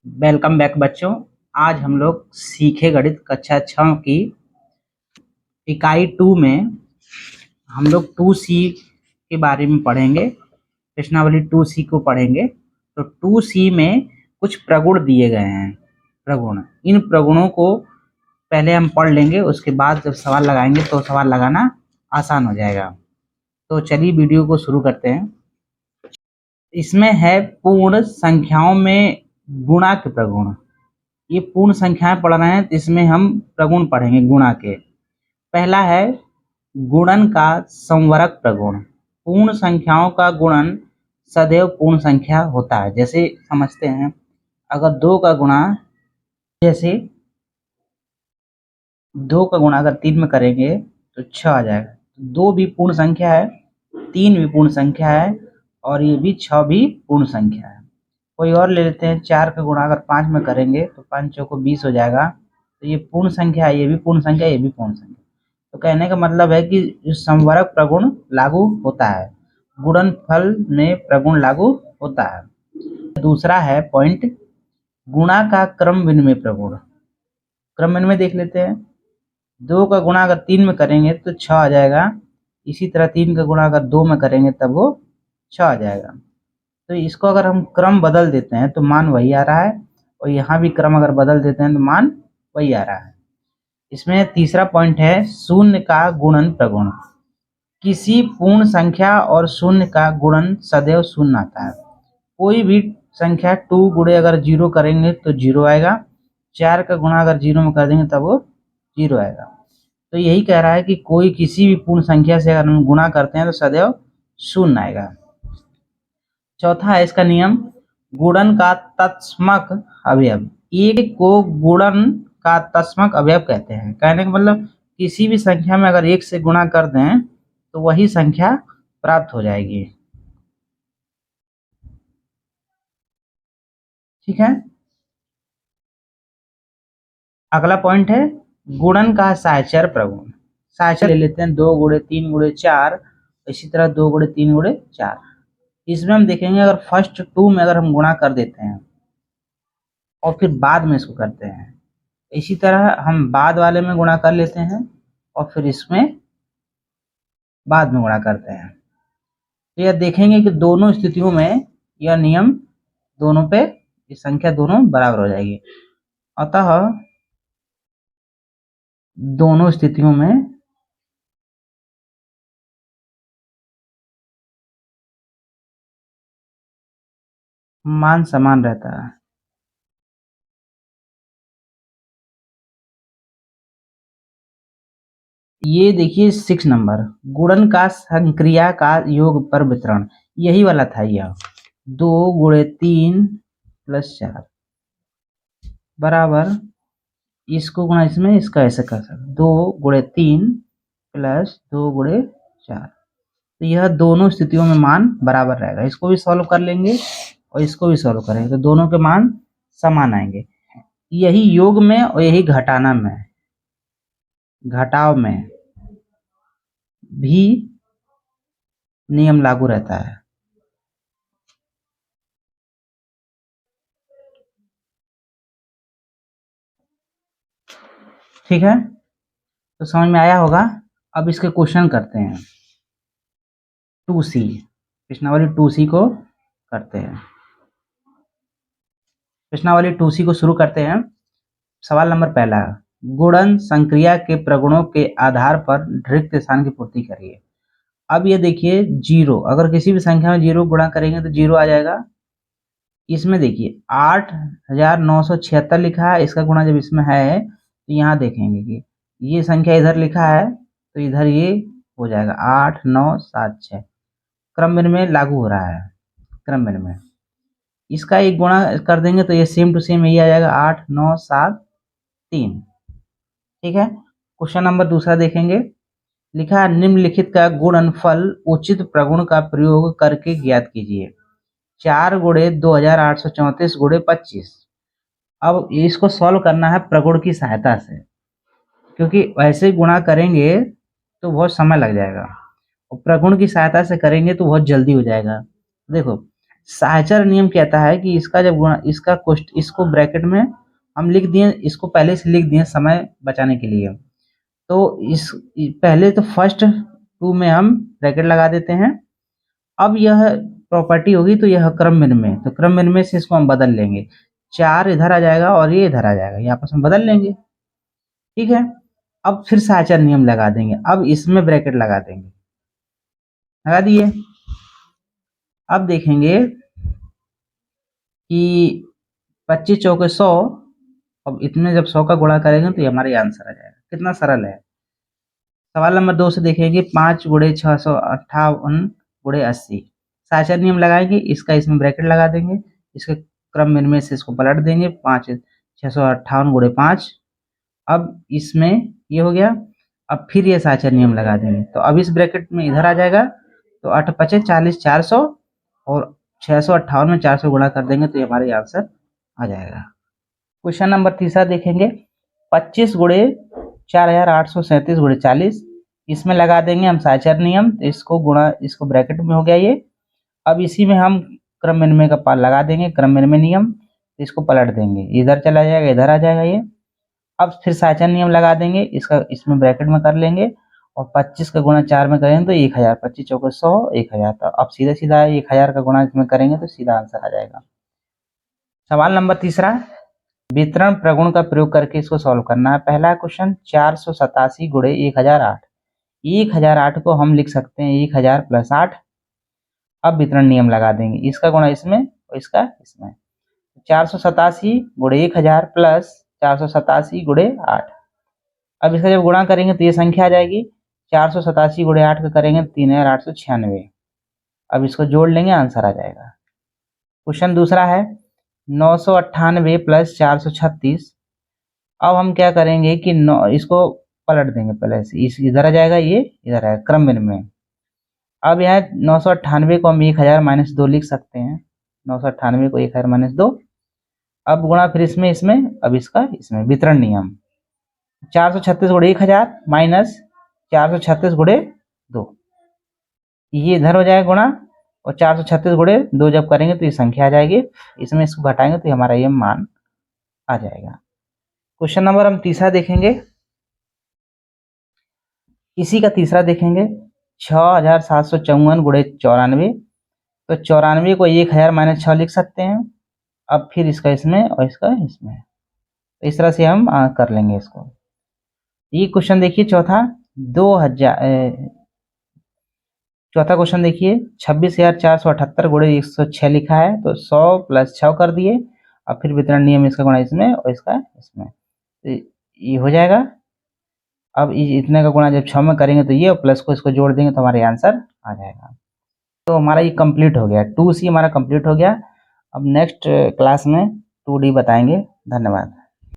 Welcome back बच्चों। आज हम लोग सीखे गणित कक्षा 6 की इकाई 2 में हम लोग 2C के बारे में पढ़ेंगे। प्रश्नावली 2C को पढ़ेंगे। तो 2C में कुछ प्रगुण दिए गए हैं। प्रगुण, इन प्रगुणों को पहले हम पढ़ लेंगे, उसके बाद जब सवाल लगाएंगे तो सवाल लगाना आसान हो जाएगा। तो चलिए वीडियो को शुरू करते हैं। इसमें है पूर्ण संख्याओं में गुणा के प्रगुण। ये पूर्ण संख्याएं पढ़ रहे हैं तो इसमें हम प्रगुण पढ़ेंगे गुणा के। पहला है गुणन का संवरक प्रगुण। पूर्ण संख्याओं का गुणन सदैव पूर्ण संख्या होता है। जैसे समझते हैं, अगर 2 का गुणा, जैसे 2 का गुणा अगर 3 में करेंगे तो 6 आ जाएगा। 2 भी पूर्ण संख्या है, 3 भी पूर्ण संख्या है और ये भी 6 भी पूर्ण संख्या है। कोई और ले लेते हैं, 4 का गुणा अगर 5 में करेंगे तो 5 चौको 20 हो जाएगा। तो ये पूर्ण संख्या है, ये भी पूर्ण संख्या, ये भी पूर्ण संख्या। तो कहने का मतलब है कि जो संवरक प्रगुण लागू होता है, गुणनफल में प्रगुण लागू होता है। दूसरा है पॉइंट, गुणा का क्रम विनिमय प्रगुण। क्रम विनिमय देख लेते हैं। 2 का गुणा अगर 3 में करेंगे तो 6 आ जाएगा। इसी तरह 3 का गुणा अगर 2 में करेंगे तब वो 6 आ जाएगा। तो इसको अगर हम क्रम बदल देते हैं तो मान वही आ रहा है, और यहाँ भी क्रम अगर बदल देते हैं तो मान वही आ रहा है। इसमें तीसरा पॉइंट है शून्य का गुणन प्रगुण। किसी पूर्ण संख्या और शून्य का गुणन सदैव शून्य आता है। कोई भी संख्या 2 गुणे अगर 0 करेंगे तो 0 आएगा। 4 का गुणा अगर 0 में कर देंगे तब वो 0 आएगा। तो यही कह रहा है कि कोई किसी भी पूर्ण संख्या से अगर हम गुणा करते हैं तो सदैव शून्य आएगा। चौथा है इसका नियम, गुणन का तत्समक अवयव। एक को गुणन का तत्समक अवयव कहते हैं। कहने का मतलब किसी भी संख्या में अगर 1 से गुणा कर दें तो वही संख्या प्राप्त हो जाएगी। ठीक है। अगला पॉइंट है गुणन का साहचर्य प्रगुण। साहचर्य ले लेते हैं, 2 गुणे 3 गुणे 4, इसी तरह 2 गुणे 3 गुणे 4। इसमें हम देखेंगे अगर फर्स्ट 2 में अगर हम गुणा कर देते हैं और फिर बाद में इसको करते हैं, इसी तरह हम बाद वाले में गुणा कर लेते हैं और फिर इसमें बाद में गुणा करते हैं, तो यह देखेंगे कि दोनों स्थितियों में यह नियम दोनों पे, ये संख्या दोनों बराबर हो जाएगी। अतः दोनों स्थितियों में मान समान रहता है। ये देखिए 6 नंबर, गुणन का संक्रिया का योग पर वितरण, यही वाला था यह। 2 गुणे 3 प्लस 4 बराबर, इसको गुणा इसमें, इसका ऐसे कर सकते, 2 गुणे 3 प्लस 2 गुणे 4। तो यह दोनों स्थितियों में मान बराबर रहेगा। इसको भी सॉल्व कर लेंगे और इसको भी सॉल्व करेंगे तो दोनों के मान समान आएंगे। यही योग में और यही घटाना में, घटाव में भी नियम लागू रहता है। ठीक है, तो समझ में आया होगा। अब इसके क्वेश्चन करते हैं। 2C, प्रश्नावली 2C को करते हैं। प्रश्नावली 2C को शुरू करते हैं। सवाल नंबर पहला, गुणन संक्रिया के प्रगुणों के आधार पर रिक्त स्थान की पूर्ति करिए। अब ये देखिए 0, अगर किसी भी संख्या में 0 गुणा करेंगे तो 0 आ जाएगा। इसमें देखिए 8976 लिखा है, इसका गुणा जब इसमें है तो यहाँ देखेंगे कि ये संख्या इधर लिखा है तो इधर ये हो जाएगा 8976। क्रम विनिमय लागू हो रहा है। क्रम विनिमय, इसका एक गुणा कर देंगे तो ये सेम टू सेम यही आ जाएगा 8973। ठीक है। क्वेश्चन नंबर दूसरा देखेंगे। लिखा है निम्नलिखित का गुणनफल उचित प्रगुण का प्रयोग करके ज्ञात कीजिए। 4 गुणे 2834 गुणे 25। अब इसको सॉल्व करना है प्रगुण की सहायता से, क्योंकि वैसे गुणा करेंगे तो बहुत समय लग जाएगा और प्रगुण की सहायता से करेंगे तो बहुत जल्दी हो जाएगा। देखो साहचर्य नियम कहता है कि इसका जब गुणा इसको ब्रैकेट में हम लिख दिए, इसको पहले से लिख दिए समय बचाने के लिए। तो इस पहले तो फर्स्ट 2 में हम ब्रैकेट लगा देते हैं। अब यह प्रॉपर्टी होगी तो यह क्रम विनिमय, तो क्रम विनिमय से इसको हम बदल लेंगे। 4 इधर आ जाएगा और ये इधर आ जाएगा, ये आपस में बदल लेंगे। ठीक है, अब फिर साहचर्य नियम लगा देंगे। अब इसमें ब्रैकेट लगा देंगे, लगा दिए। अब देखेंगे कि 25 चौके 100, अब इतने जब 100 का गुणा करेंगे तो ये हमारा आंसर आ जाएगा। कितना सरल है। सवाल नंबर 2 से देखेंगे 5 गुणे 658 गुणे 80। साहचर्य नियम लगाएंगे, इसका इसमें ब्रैकेट लगा देंगे, इसके क्रम विनिमय से इसको पलट देंगे। 5 658 गुणे 5। अब इसमें ये हो गया। अब फिर ये साहचर्य नियम लगा देंगे, तो अब इस ब्रैकेट में इधर आ जाएगा, तो 8 5 40 400 और 658 में 400 गुणा कर देंगे तो ये हमारे आंसर आ जाएगा। क्वेश्चन नंबर 3 देखेंगे 25 गुणे 4837 गुणे 40। इसमें लगा देंगे हम साहचर्य नियम, तो इसको गुणा, इसको ब्रैकेट में हो गया ये। अब इसी में हम क्रम विनिमय का पाल लगा देंगे, क्रम विनिमय नियम, तो इसको पलट देंगे, इधर चला जाएगा, इधर आ जाएगा ये। अब फिर साहचर्य नियम लगा देंगे, इसका इसमें ब्रैकेट में कर लेंगे और 25 का गुणा 4 में करेंगे तो 1000, 25 चौके 100, 1000। तो अब सीधा सीधा 1000 का गुणा इसमें करेंगे तो सीधा आंसर आ जाएगा। सवाल नंबर 3, वितरण प्रगुण का प्रयोग करके इसको सॉल्व करना है। पहला क्वेश्चन 487 गुणे 1008। 1008 को हम लिख सकते हैं 1000 प्लस 8। अब वितरण नियम लगा देंगे, इसका गुणा इसमें और इसका इसमें। 487 गुणे 1000 प्लस 487 गुणे 8। अब इसका जब गुणा करेंगे तो ये संख्या आ जाएगी। 487 गुणे 8 का करेंगे 3896। अब इसको जोड़ लेंगे, आंसर आ जाएगा। क्वेश्चन दूसरा है 998 प्लस 436। अब हम क्या करेंगे कि इसको पलट देंगे, पहले से इस इधर आ जाएगा, ये इधर आएगा, क्रम विनिमय। अब यहाँ 998 को हम 1000 माइनस 2 लिख सकते हैं। 998 को 1000 माइनस 2। अब गुणा फिर इसमें इसमें, अब इसका इसमें, वितरण नियम। 436 गुणे 1000 माइनस 436 गुणे 2, ये इधर हो जाएगा गुणा, और 436 गुणे 2 जब करेंगे तो ये संख्या आ जाएगी। इसमें इसको घटाएंगे तो हमारा ये मान आ जाएगा। क्वेश्चन नंबर हम तीसरा देखेंगे, इसी का तीसरा देखेंगे 6754 गुणे 94। तो 94 को 1000 माइनस 6 लिख सकते हैं। अब फिर इसका इसमें और इसका इसमें, तो इस तरह से हम कर लेंगे इसको। ये क्वेश्चन देखिए चौथा 2000, चौथा क्वेश्चन देखिए 26,478 गुणे 106 लिखा है, तो 100 प्लस 6 कर दिए। अब फिर वितरण नियम, इसका गुणा इसमें और इसका इसमें, तो ये हो जाएगा। अब इतने का गुणा जब 6 में करेंगे तो ये, और प्लस को इसको जोड़ देंगे तो हमारे आंसर आ जाएगा। तो हमारा ये कंप्लीट हो गया, 2C हमारा कंप्लीट हो गया। अब नेक्स्ट क्लास में 2D बताएंगे। धन्यवाद।